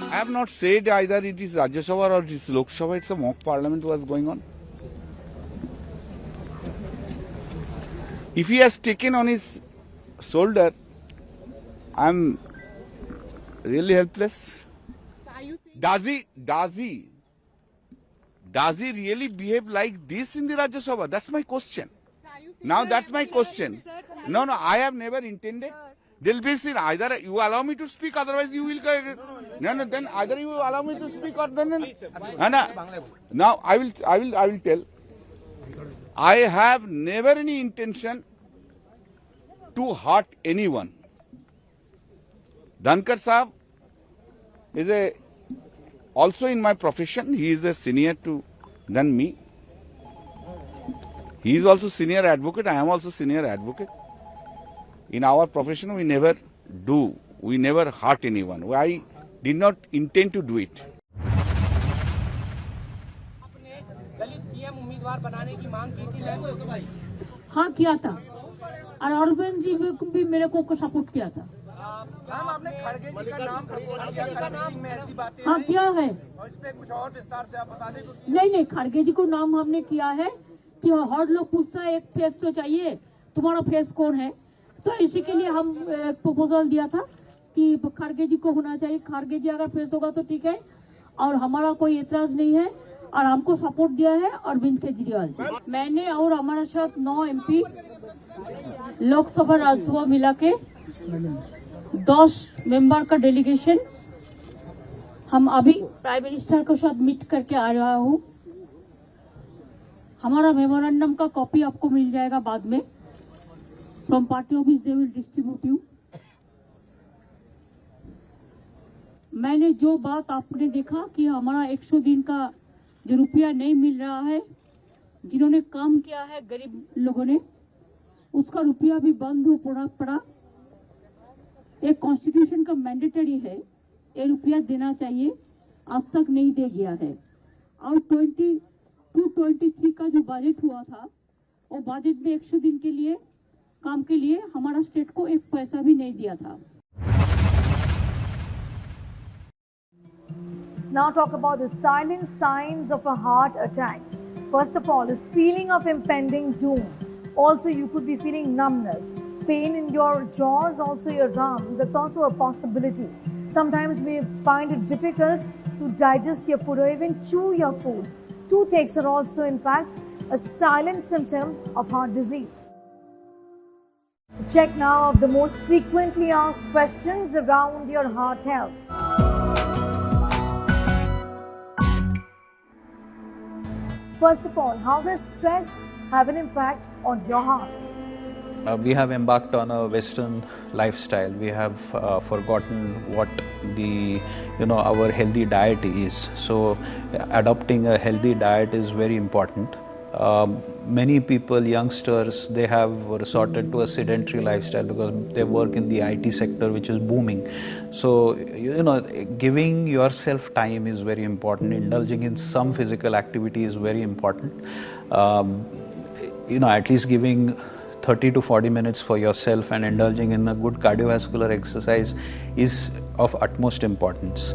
I have not said either it is Rajya Sabha or it is Lok Sabha, it's a mock parliament was going on. If he has taken on his shoulder, I am really helpless. Does he really behave like this in the Rajya Sabha? That's my question. Now that's my question. No, I have never intended. There'll be sin. Either you allow me to speak, otherwise you will. No. Then either you allow me to speak, or then. Now I will tell. I have never any intention to hurt anyone. Dhankar Sahab is also in my profession. He is a senior than me. He is also senior advocate. I am also senior advocate. In our profession, we never hurt anyone. I did not intend to do it. हाँ किया था और अरविंद जी भी मेरे को support किया था। आपने खड़गे जी का नाम हाँ किया है। कुछ और विस्तार से आप बता दें। नहीं खड़गे जी को नाम हमने किया है कि हर लोग पूछता है एक फेस तो चाहिए, तुम्हारा फेस कौन है, तो इसी के लिए हम एक प्रपोजल दिया था कि खड़गे जी को होना चाहिए। खड़गे जी अगर फेस होगा तो ठीक है और हमारा कोई एतराज नहीं है और हमको सपोर्ट दिया है अरविंद केजरीवाल जी। मैंने और हमारे साथ 9 MP लोकसभा राज्यसभा मिला के 10 मेंबर का डेलीगेशन हम अभी प्राइम मिनिस्टर के साथ मीट करके आ रहा हूँ। हमारा मेमोरेंडम का कॉपी आपको मिल जाएगा बाद में। From party office they will distribute you. मैंने जो बात आपने देखा कि हमारा 100 दिन का जो रुपया नहीं मिल रहा है, जिन्होंने काम किया है गरीब लोगों ने, उसका रुपया भी बंद हो पड़ा। एक कॉन्स्टिट्यूशन का मैंडेटरी है, ये रुपया देना चाहिए, आज तक नहीं दे गया है। और 22-23 का जो बजट हुआ था, वो बजट में 100 दिन के लिए काम के लिए हमारा स्टेट को एक पैसा भी नहीं दिया था। Let's now talk about the silent signs of a heart attack. First of all, this feeling of impending doom. Also, you could be feeling numbness, pain in your jaws, also your arms. That's also a possibility. Sometimes we find it difficult to digest your food or even chew your food. Toothaches are also, in fact, a silent symptom of heart disease. Check now of the most frequently asked questions around your heart health. First of all, how does stress have an impact on your heart? We have embarked on a Western lifestyle. We have forgotten what our healthy diet is. So, adopting a healthy diet is very important. Many people, youngsters, they have resorted to a sedentary lifestyle because they work in the IT sector, which is booming. So, giving yourself time is very important. Indulging in some physical activity is very important. At least giving 30 to 40 minutes for yourself and indulging in a good cardiovascular exercise is of utmost importance.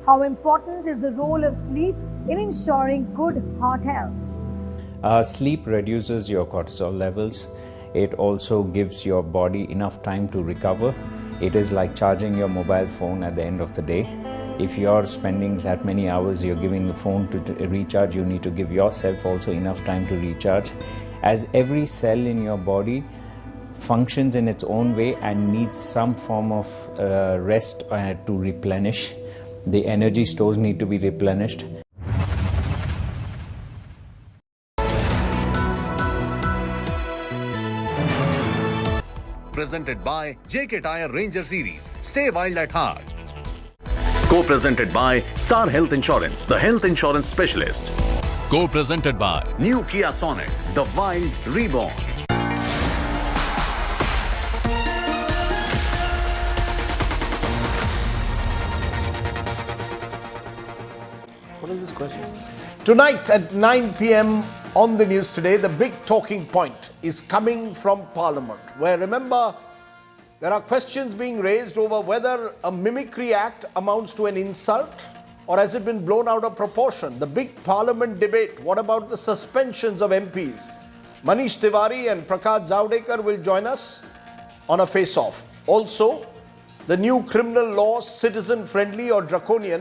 How important is the role of sleep in ensuring good heart health? Sleep reduces your cortisol levels. It also gives your body enough time to recover. It is like charging your mobile phone at the end of the day. If you're spending that many hours, you're giving the phone to recharge, you need to give yourself also enough time to recharge. As every cell in your body functions in its own way and needs some form of rest to replenish, the energy stores need to be replenished. Presented by JK Tyre Ranger Series. Stay wild at heart. Co-presented by Star Health Insurance, the health insurance specialist. Co-presented by New Kia Sonet, the wild reborn. What is this question? Tonight at 9 p.m. on the news today, the big talking point is coming from Parliament, where, remember, there are questions being raised over whether a Mimicry Act amounts to an insult or has it been blown out of proportion. The big Parliament debate, what about the suspensions of MPs? Manish Tiwari and Prakash Javadekar will join us on a face-off. Also, the new criminal law, citizen-friendly or draconian,